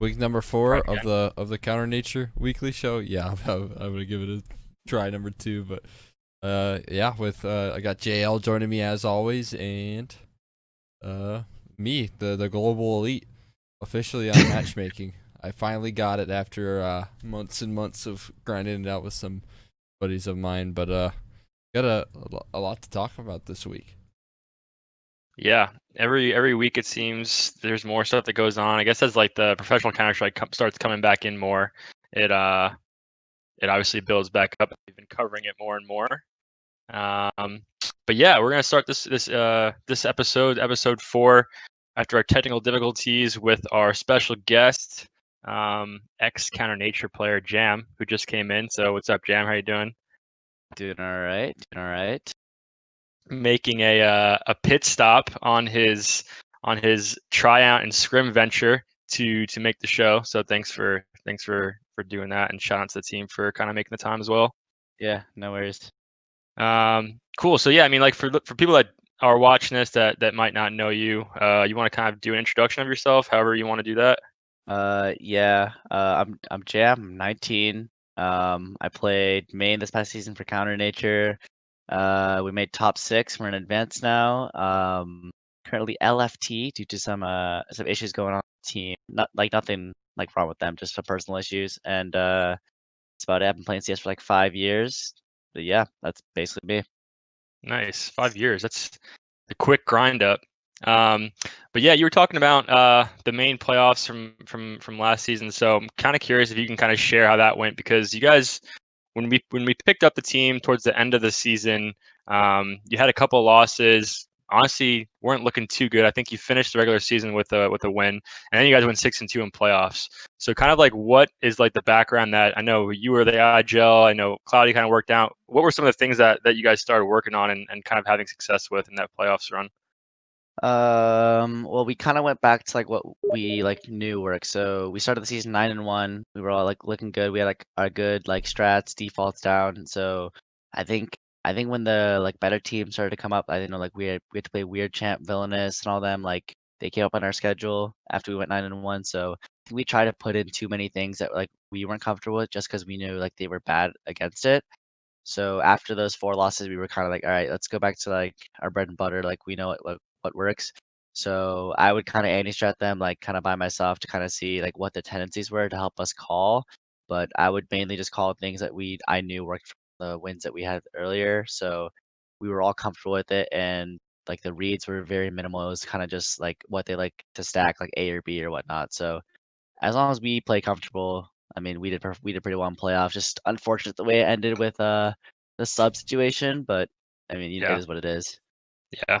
Week number Try 4 it of again. the Counter Nature weekly show. Yeah, I'm gonna give it a try number 2. But yeah, with I got JL joining me as always, and uh, me, the global elite, officially on matchmaking. I finally got it after months and months of grinding it out with some buddies of mine. But got a lot to talk about this week. Yeah, every week it seems there's more stuff that goes on. I guess as like the professional Counter Strike starts coming back in more, it it obviously builds back up. We've been covering it more and more. Um, but yeah, we're gonna start this episode 4, after our technical difficulties with our special guest, ex Counter Nature player Jam, who just came in. So what's up, Jam? How you doing? Doing all right. Doing all right. Making a pit stop on his tryout and scrim venture to make the show. So thanks for doing that, and shout out to the team for kind of making the time as well. Yeah, no worries. Cool. So yeah, I mean, like for people that are watching this that might not know you, you want to kind of do an introduction of yourself, however you want to do that. Yeah. I'm Jam. I'm 19. I played main this past season for Counter Nature. We made top 6. We're in advance now. Currently LFT due to some issues going on with the team. Not like nothing like wrong with them, just some personal issues. And that's about it. I've been playing CS for like 5 years. But yeah, that's basically me. Nice, 5 years. That's a quick grind up. Um, but yeah, you were talking about the main playoffs from last season. So I'm kind of curious if you can kind of share how that went, because you guys, when we picked up the team towards the end of the season, you had a couple of losses. Honestly, weren't looking too good. I think you finished the regular season with a win, and then you guys went 6-2 in playoffs. So kind of like, what is like the background that I know you were the IGL, I know Cloudy kind of worked out. What were some of the things that you guys started working on and kind of having success with in that playoffs run? Well, we kind of went back to like what we like knew worked. So we started the season 9-1. We were all like looking good. We had like our good like strats, defaults down. So I think I think when the like better teams started to come up, I didn't know like we had to play Weird Champ, Villainous, and all them. Like they came up on our schedule after we went 9-1. So I think we tried to put in too many things that like we weren't comfortable with just because we knew like they were bad against it. So after those 4 losses, we were kind of like, all right, let's go back to like our bread and butter. Like we know what works. So I would kind of anti-strat them like kind of by myself to kind of see like what the tendencies were to help us call. But I would mainly just call things that I knew worked from the wins that we had earlier. So we were all comfortable with it, and like the reads were very minimal. It was kind of just like what they like to stack, like A or B or whatnot. So as long as we play comfortable, I mean, we did pretty well in playoffs. Just unfortunate the way it ended with the sub situation, but I mean, it Yeah, is what it is. yeah.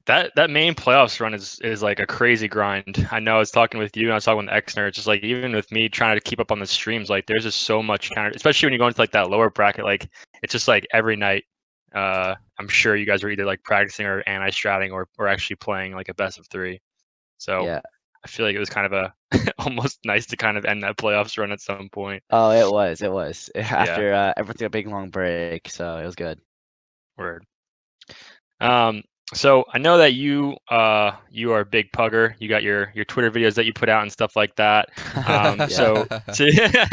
That main playoffs run is like a crazy grind. I know I was talking with you and I was talking with Xner. It's just like, even with me trying to keep up on the streams, like there's just so much counter, especially when you go into like that lower bracket. Like it's just like every night. I'm sure you guys are either like practicing or anti-stratting or actually playing like a best of 3. So Yeah. I feel like it was kind of a almost nice to kind of end that playoffs run at some point. Oh, it was. It was Yeah, after everything a big long break, so it was good. word. Um, so I know that you are a big pugger. You got your Twitter videos that you put out and stuff like that. Yeah.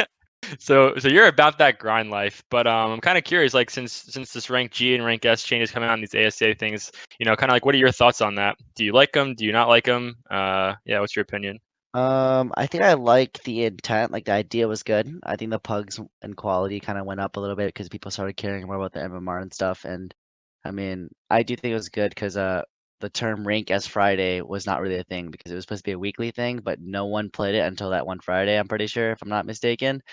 So so you're about that grind life. But I'm kind of curious, like since this rank G and rank S changes coming out and these ASA things, kind of like, what are your thoughts on that? Do you like them? Do you not like them? Yeah, what's your opinion? I think I like the intent. Like the idea was good. I think the pugs and quality kind of went up a little bit because people started caring more about the MMR and stuff. And I mean, I do think it was good because the term Rank S Friday was not really a thing because it was supposed to be a weekly thing, but no one played it until that one Friday, I'm pretty sure, if I'm not mistaken.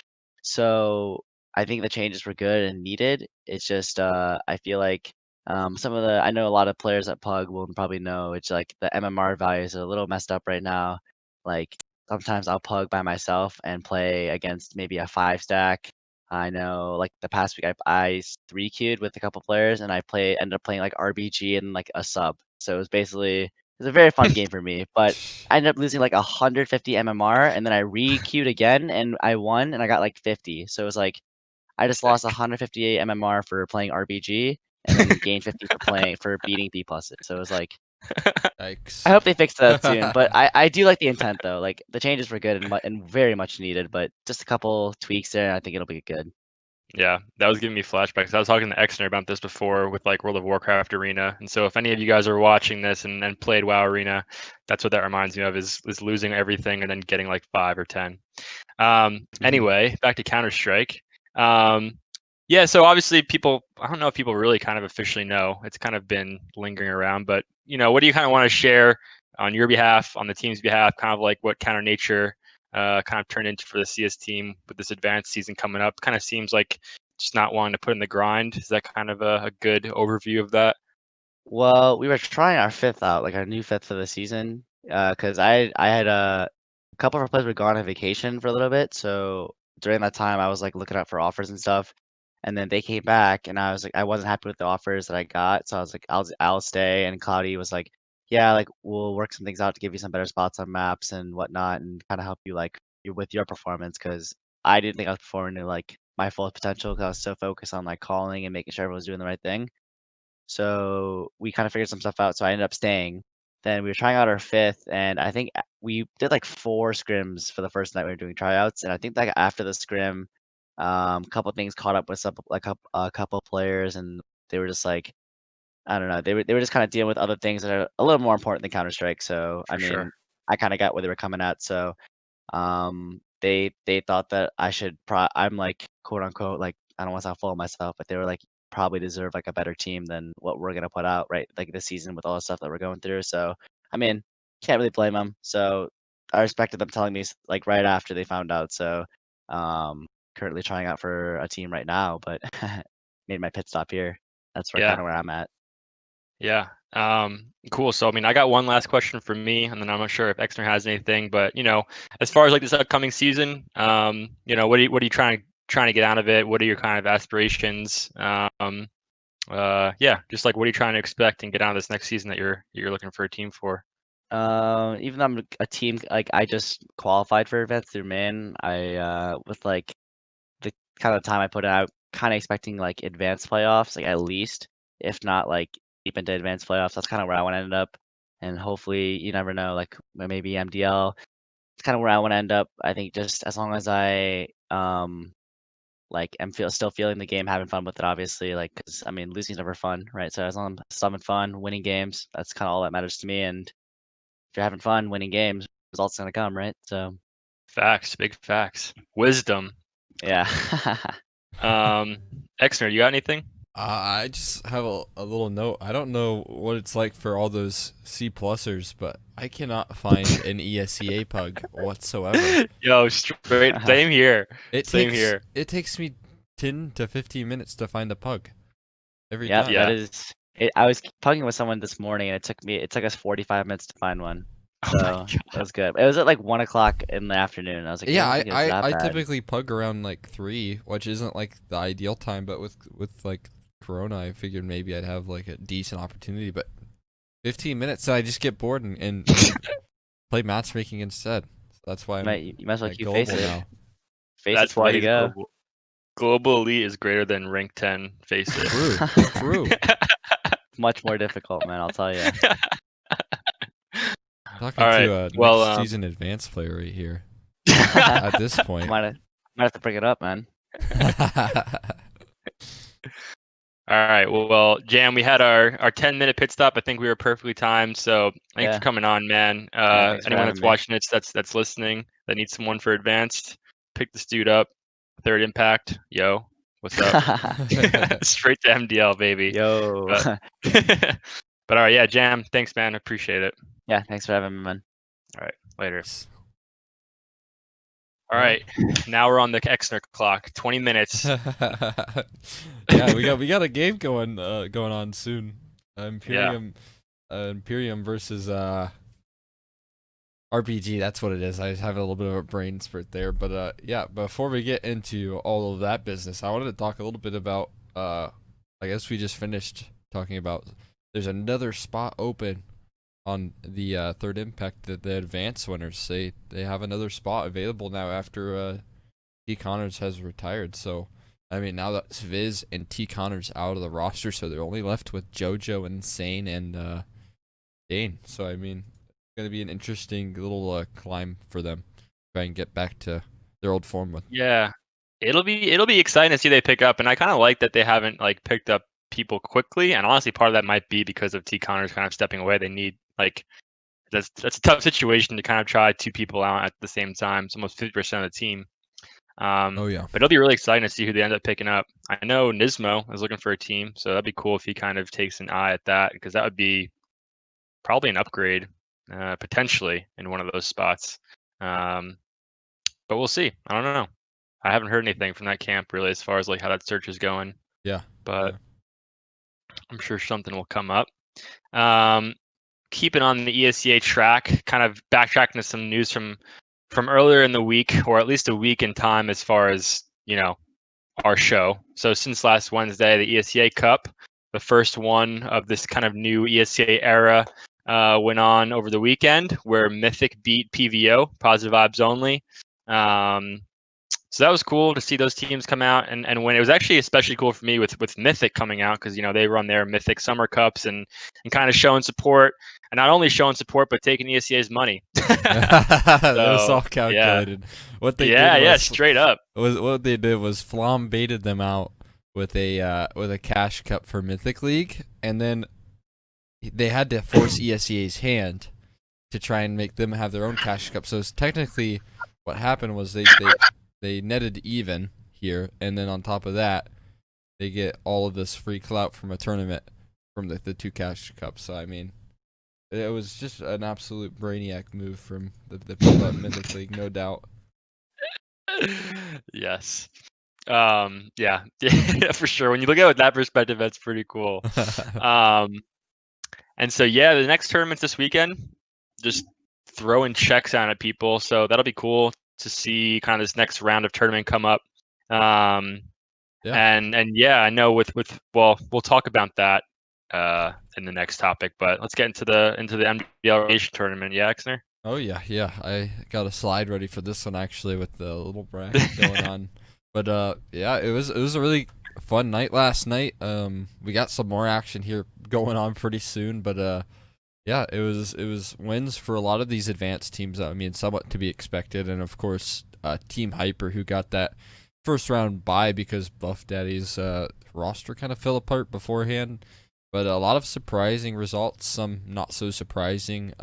So I think the changes were good and needed. It's just I feel like some of the I know a lot of players at Pug will probably know it's like the MMR values are a little messed up right now. Like sometimes I'll Pug by myself and play against maybe a 5 stack. I know like the past week I 3 queued with a couple players and I ended up playing like RBG and like a sub. So it was basically it was a very fun game for me, but I ended up losing like 150 MMR, and then I re-queued again and I won and I got like 50. So it was like I just lost Sick. 158 MMR for playing RBG and then gained 50 for beating B pluses. So it was like Yikes. I hope they fix that soon. But I do like the intent though. Like the changes were good and very much needed. But just a couple tweaks there, and I think it'll be good. Yeah, that was giving me flashbacks. I was talking to Xner about this before with like World of Warcraft Arena, and so if any of you guys are watching this and played WoW Arena, that's what that reminds me of is losing everything and then getting like 5 or 10. Anyway, back to Counter Strike. Yeah, so obviously I don't know if people really kind of officially know. It's kind of been lingering around, but what do you kind of want to share on your behalf, on the team's behalf, kind of like what Counter Nature kind of turned into for the CS team with this advanced season coming up? Kind of seems like just not wanting to put in the grind. Is that kind of a good overview of that? Well, we were trying our fifth out, like our new fifth for the season, because I had a couple of our players were gone on vacation for a little bit, so during that time I was like looking out for offers and stuff, and then they came back, and I was like I wasn't happy with the offers that I got, so I was like I'll stay, and Cloudy was like, yeah, like we'll work some things out to give you some better spots on maps and whatnot, and kind of help you like with your performance, because I didn't think I was performing to like my full potential, because I was so focused on like calling and making sure everyone was doing the right thing. So we kind of figured some stuff out. So I ended up staying. Then we were trying out our fifth, and I think we did like 4 scrims for the first night we were doing tryouts. And I think like after the scrim, a couple things caught up with some like a couple players, and they were just like I don't know, they were just kind of dealing with other things that are a little more important than Counter Strike. So I For sure. mean, I kind of got where they were coming at. So they thought that I should I'm like quote unquote like I don't want to sound full of myself, but they were like probably deserve like a better team than what we're gonna put out right like this season with all the stuff that we're going through. So I mean, can't really blame them. So I respected them telling me like right after they found out. So currently trying out for a team right now, but made my pit stop here. That's where Yeah. kind of where I'm at. Yeah. Cool. So, I mean, I got one last question for me, and then I'm not sure if Exner has anything, but as far as like this upcoming season, what are you trying to get out of it? What are your kind of aspirations? Yeah, just like what are you trying to expect and get out of this next season that you're looking for a team for? Even though I'm a team like I just qualified for events through Min, I with like the kind of time I put out, kind of expecting like advanced playoffs, like at least, if not like deep into advanced playoffs. That's kind of where I want to end up, and hopefully, you never know, like maybe MDL. It's kind of where I want to end up. I think just as long as I like am still feeling the game, having fun with it, obviously, like because I mean losing's never fun, right? So as long as I'm still having fun, winning games, that's kind of all that matters to me. And if you're having fun winning games, results gonna come, right? So Facts, big facts, wisdom. yeah. Exner, you got anything? I just have a little note. I don't know what it's like for all those C plusers, but I cannot find an ESEA pug whatsoever. Yo, straight. Same here. It Same takes here. it takes me 10 to 15 minutes to find a pug every Yep, time. that Yeah. is it. I was talking with someone this morning, and it took us 45 minutes to find one. Oh my So that god. was good. It was at like 1 o'clock in the afternoon. I was like, I Yeah, don't I, think it was I, that I bad. typically pug around like 3, which isn't like the ideal time, but with like Corona, I figured maybe I'd have like a decent opportunity, but 15 minutes I just get bored and play matchmaking instead. So that's why I'm You might as well like keep face global it. now. Face it's That's the way why to he's go. global. Global elite is greater than rank 10. Face True, true. it. Much more difficult, man. I'll tell you. Talking All to right. a Well, next season advanced player right here. At this point. Might have to bring it up, man. all right. Well, Jam, we had our 10-minute pit stop. I think we were perfectly timed. So thanks for Yeah. coming on, man. Yeah. Thanks for Anyone having that's me. watching it, that's listening, that needs someone for advanced, pick this dude up. Third Impact. Yo, what's up? Straight to MDL, baby. Yo. But, but all right. Yeah, Jam. Thanks, man. Appreciate it. Yeah. Thanks for having me, man. All right. Later. All All right. Now we're on the Xner clock. 20 minutes. Yeah, we got a game going on soon. Yeah. Imperium versus RPG. That's what it is. I just have a little bit of a brain spurt there, but yeah. Before we get into all of that business, I wanted to talk a little bit about I guess we just finished talking about. There's another spot open on the third impact, the advanced winners. They have another spot available now after T Connors has retired. So I mean, now that Sviz and T Connors out of the roster, so they're only left with JoJo, Insane, and Dane. So I mean, it's gonna be an interesting little climb for them. Try and get back to their old form with. Yeah, it'll be exciting to see they pick up, and I kind of like that they haven't like picked up people quickly. And honestly, part of that might be because of T Connors kind of stepping away. They need like that's a tough situation to kind of try two people out at the same time. It's almost 50% of the team. Oh yeah. But it'll be really exciting to see who they end up picking up. I know Nismo is looking for a team, so that'd be cool if he kind of takes an eye at that, because that would be probably an upgrade, potentially in one of those spots. Um, but we'll see. I don't know. I haven't heard anything from that camp really as far as like how that search is going, Yeah. but Yeah. I'm sure something will come up. Um, Keeping on the ESEA track, kind of backtracking to some news from earlier in the week, or at least a week in time, as far as our show. So since last Wednesday, the ESEA Cup, the first one of this kind of new ESEA era, went on over the weekend, where Mythic beat PVO, Positive Vibes Only. So that was cool to see those teams come out and win. It was actually especially cool for me with Mythic coming out, because they run their Mythic Summer Cups and kind of showing support, and not only showing support but taking ESEA's money. It was So all yeah, calculated. What they did yeah, was straight up. Flom baited them out with a cash cup for Mythic League, and then they had to force ESEA's hand to try and make them have their own cash cup. So it's technically what happened was they netted even here, and then on top of that, they get all of this free clout from a tournament from the two cash cups. So I mean, it was just an absolute brainiac move from the people at Mythic League, no doubt. Yes. Yeah, yeah, for sure. When you look at it with that perspective, that's pretty cool. Um, and so yeah, the next tournament's this weekend. Just throwing checks out at people, so that'll be cool to see kind of this next round of tournament come up. Um, Yeah. and yeah, I know well, we'll talk about that in the next topic, but let's get into the MDL relegation tournament. Yeah, Xner? Oh yeah, yeah. I got a slide ready for this one actually with the little bracket going on. But yeah, it was a really fun night last night. We got some more action here going on pretty soon, but yeah, it was wins for a lot of these advanced teams. I mean, somewhat to be expected, and of course, Team Hyper, who got that first round bye because Buff Daddy's roster kind of fell apart beforehand. But a lot of surprising results, some not so surprising.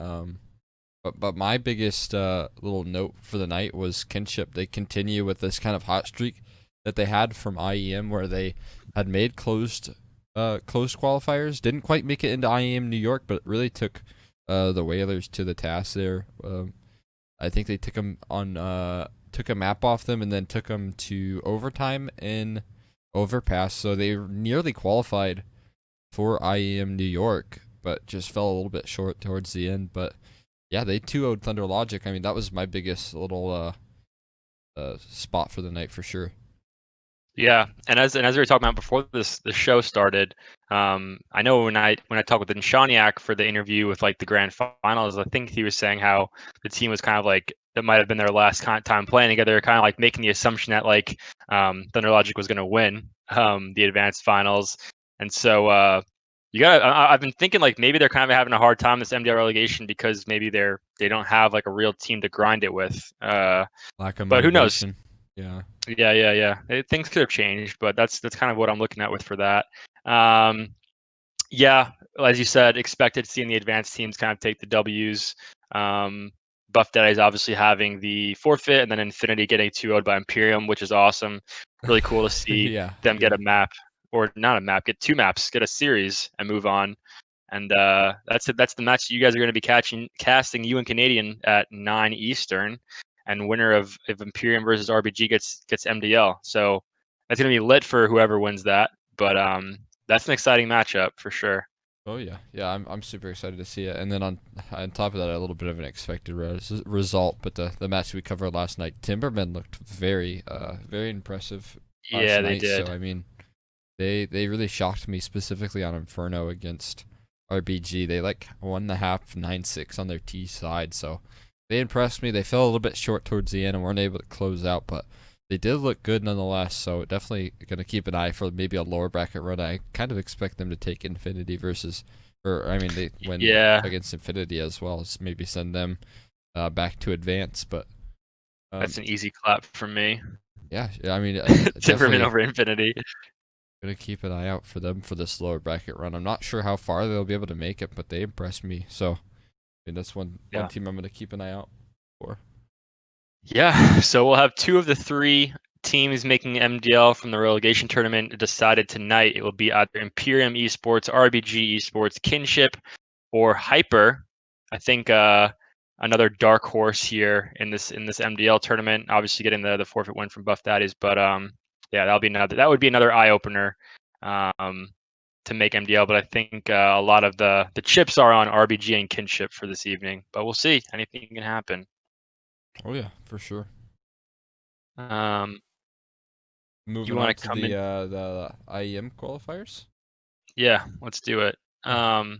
But my biggest little note for the night was Kinship. They continue with this kind of hot streak that they had from IEM, where they had made closed qualifiers, didn't quite make it into IEM New York, but really took the Whalers to the task there. I think they took a map off them and then took them to overtime in Overpass, so they nearly qualified for IEM New York, but just fell a little bit short towards the end. But yeah, they 2-0'd Thunder Logic. I mean, that was my biggest little spot for the night for sure. Yeah, and as we were talking about before the show started, I know when I talked with Nshaniak for the interview with like the grand finals, I think he was saying how the team was kind of like it might have been their last time playing together, kind of like making the assumption that like Thunder Logic was going to win the advanced finals, and so I've been thinking like maybe they're kind of having a hard time this MDL relegation because maybe they don't have like a real team to grind it with. Lack of But who knows? motivation. Yeah. Yeah. Things could have changed, but that's kind of what I'm looking at with for that. Yeah, as you said, expected seeing the advanced teams kind of take the W's. Buff Daddy is obviously having the forfeit, and then Infinity getting 2-0'd by Imperium, which is awesome. Really cool to see Yeah. them get a map, or not a map, get two maps, get a series, and move on. And that's it. That's the match you guys are going to be casting. You and Canadian at 9 Eastern, and winner of Imperium versus RBG gets MDL. So that's going to be lit for whoever wins that. But that's an exciting matchup for sure. Oh yeah, yeah. I'm super excited to see it. And then on top of that, a little bit of an expected result. But the match we covered last night, Timbermen looked very impressive last Yeah, night. they did. So I mean, they really shocked me specifically on Inferno against RBG. They like won the half 9-6 on their T side. So they impressed me. They fell a little bit short towards the end and weren't able to close out, but they did look good nonetheless. So definitely going to keep an eye for maybe a lower bracket run. I kind of expect them to take Infinity versus Or I mean, they win Yeah, against Infinity as well. So maybe send them back to advance. But that's an easy clap from me. yeah, I mean, Timberman definitely over Infinity. gonna keep an eye out for them for this lower bracket run. I'm not sure how far they'll be able to make it, but they impressed me. So I mean, that's one Yeah. team I'm gonna keep an eye out for. Yeah, so we'll have 2 of the 3 teams making MDL from the relegation tournament decided tonight. It will be either Imperium Esports, RBG Esports, Kinship, or Hyper. I think another dark horse here in this MDL tournament. Obviously, getting the forfeit win from Buff Daddies, but yeah, that would be another eye opener to make MDL. But I think a lot of the chips are on RBG and Kinship for this evening. But we'll see. Anything can happen. Oh yeah, for sure. Um, Moving wanna on to come in? the IEM qualifiers. Yeah, let's do it. Yeah.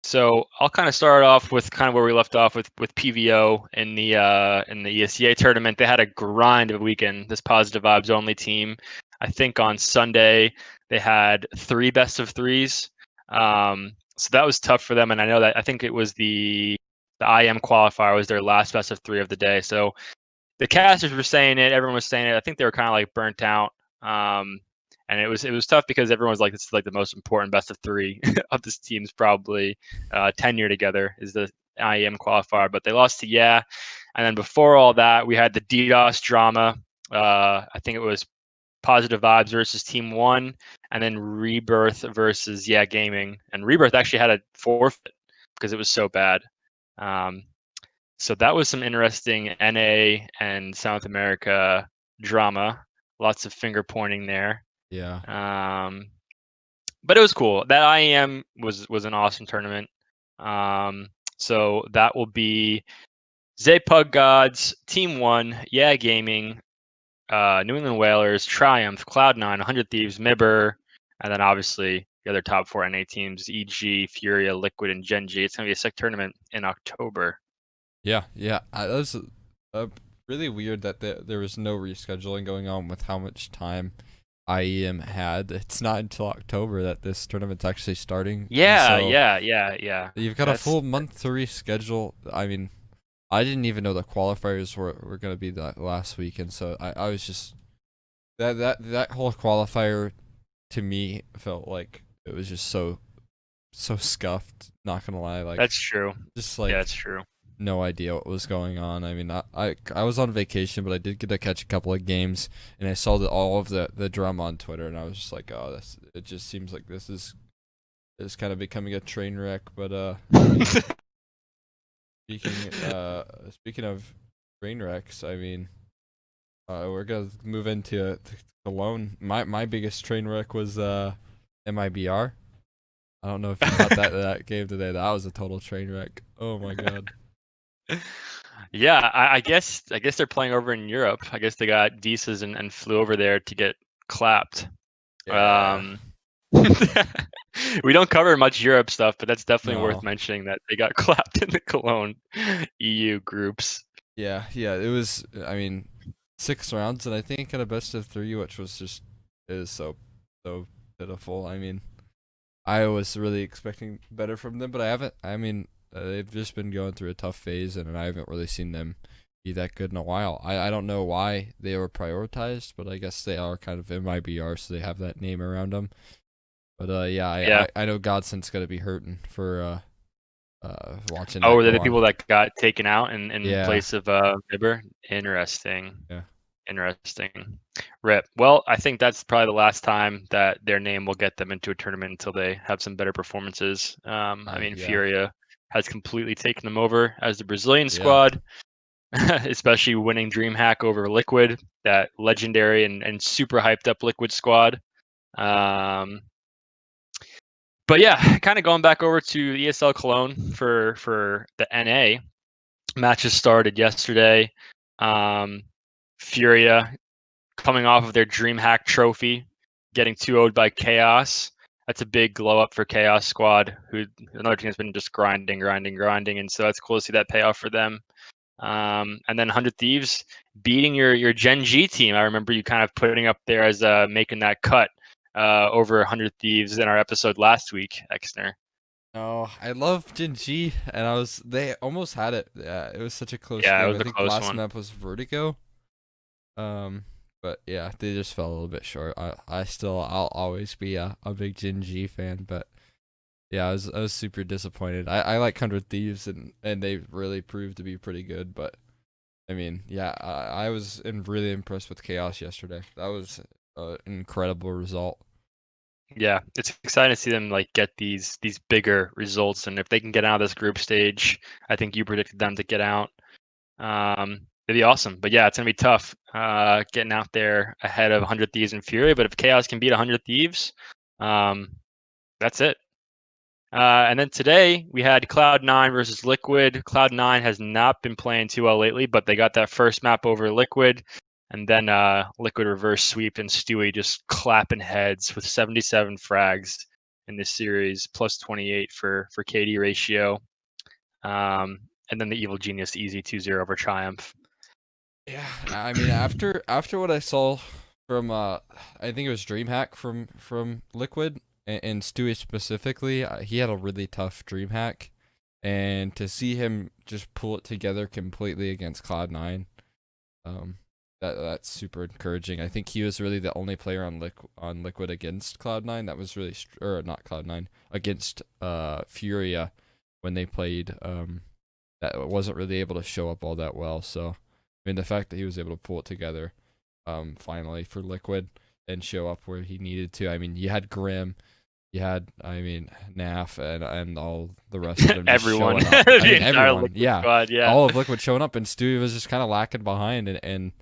So I'll kind of start off with kind of where we left off with PVO in the ESEA tournament. They had a grind of a weekend. This positive vibes only team. I think on Sunday they had 3 best of 3s. So that was tough for them. And I know that I think it was the IEM qualifier was their last best of 3 of the day. So the casters were saying it, everyone was saying it. I think they were kind of like burnt out. And it was tough because everyone was like, this is like the most important best of 3 of this team's probably tenure together is the IEM qualifier. But they lost to Yeah. And then before all that, we had the DDoS drama. I think it was Positive Vibes versus Team One, and then Rebirth versus Yeah Gaming. And Rebirth actually had a forfeit because it was so bad. Um, so that was some interesting NA and South America drama. Lots of finger pointing there. Yeah. But it was cool. That IEM was an awesome tournament. So that will be Pug Gods, Team One, Yeah Gaming, New England Whalers, Triumph, Cloud9, 100 Thieves, Mibber, and then obviously the other top 4 NA teams, EG, Furia, Liquid, and Gen G. It's gonna be a sick tournament in October. Yeah, yeah. That was really weird that there was no rescheduling going on with how much time IEM had. It's not until October that this tournament's actually starting. Yeah, So yeah. you've got a That's full month to reschedule. I mean, I didn't even know the qualifiers were going to be that last weekend. So I was just that whole qualifier to me felt like it was just so scuffed. Not gonna lie, like that's true. just Yeah, like that's true. no idea what was going on. I mean, I was on vacation, but I did get to catch a couple of games, and I saw all of the drama on Twitter, and I was just like, oh, it just seems like this is kind of becoming a train wreck. But I mean, speaking of train wrecks, I mean, we're gonna move into to Cologne. My biggest train wreck was MIBR. I don't know if you caught that game today. That was a total train wreck. Oh my god. Yeah, I guess they're playing over in Europe. I guess they got visas and flew over there to get clapped. Yeah. We don't cover much Europe stuff, but that's definitely worth No. mentioning that they got clapped in the Cologne EU groups. Yeah, yeah. It was. I mean, 6 rounds, and I think at a best of 3, which was just it is so pitiful. I mean, I was really expecting better from them, but I haven't. I mean, they've just been going through a tough phase, and I haven't really seen them be that good in a while. I don't know why they were prioritized, but I guess they are kind of MIBR, so they have that name around them. But yeah, Yeah. I know Godson's gonna be hurting for watching Oh, that were they go the on. people that got taken out in Yeah, place of Bibber? Interesting. yeah, Interesting. Rip. Well, I think that's probably the last time that their name will get them into a tournament until they have some better performances. I mean, yeah, Furia has completely taken them over as the Brazilian yeah. squad, especially winning DreamHack over Liquid, that legendary and super hyped up Liquid squad. Um, but yeah, kind of going back over to ESL Cologne for the NA matches started yesterday. Furia coming off of their DreamHack trophy, getting 2-0'd by Chaos. That's a big glow up for Chaos Squad, who another team has been just grinding, and so that's cool to see that pay off for them. And then 100 Thieves beating your Gen G team. I remember you kind of putting up there as making that cut over 100 Thieves in our episode last week, Xner. No, I love Gen G, and they almost had it. Yeah, it was such a close Yeah, it game. was I a think close last one. map was Vertigo. But yeah, they just fell a little bit short. I'll always be a big Gen G fan, but yeah, I was super disappointed. I like 100 Thieves, and they really proved to be pretty good. But I mean, yeah, I was really impressed with Chaos yesterday. That was an incredible result. Yeah, it's exciting to see them like get these bigger results, and if they can get out of this group stage, I think you predicted them to get out. It'd be awesome. But yeah, it's gonna be tough getting out there ahead of 100 Thieves and Furia. But if Chaos can beat 100 Thieves, that's it. And then today we had Cloud9 versus Liquid. Cloud9 has not been playing too well lately, but they got that first map over Liquid. And then Liquid reverse sweep and Stewie just clapping heads with 77 frags in this series, plus 28 for KD ratio. And then the Evil Genius easy 2-0 over Triumph. Yeah, I mean, after what I saw from I think it was DreamHack from Liquid and Stewie specifically, he had a really tough DreamHack, and to see him just pull it together completely against Cloud9, that's super encouraging. I think he was really the only player on Liquid against Cloud9 that was really or not Cloud9 against Furia when they played that wasn't really able to show up all that well. So I mean, the fact that he was able to pull it together, finally for Liquid and show up where he needed to. I mean, you had Grim, you had, I mean, Naf and all the rest of them just Everyone, showing up. the I mean, entire everyone, Liquid yeah, squad, yeah. all of Liquid showing up, and Stewie was just kind of lacking behind, and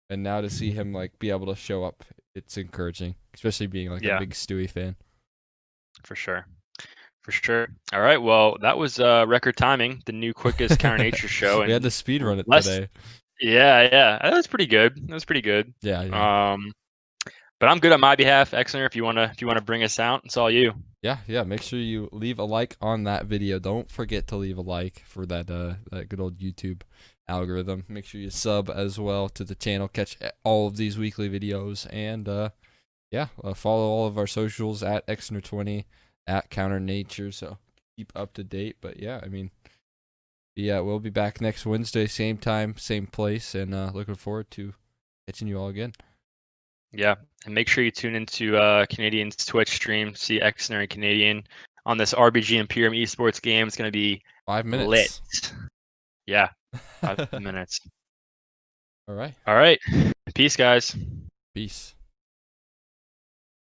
now to see him like be able to show up, it's encouraging, especially being like a Yeah, big Stewie fan. for sure. For sure. All right. Well, that was record timing, the new quickest counter nature show, We had to and speed run it less. today. Yeah. That was pretty good. That was pretty good. Yeah. But I'm good on my behalf, Xner. If you wanna bring us out, it's all you. Yeah. Make sure you leave a like on that video. Don't forget to leave a like for that that good old YouTube algorithm. Make sure you sub as well to the channel. Catch all of these weekly videos, and follow all of our socials at Xner20 at Counter Nature. So keep up to date. But yeah, I mean, yeah, we'll be back next Wednesday, same time, same place, and looking forward to catching you all again. Yeah, and make sure you tune into Canadian's Twitch stream. See Xner and Canadian on this RBG Imperium esports game. It's gonna be 5 lit. minutes. Yeah, 5 minutes. All right. All right. Peace, guys. Peace.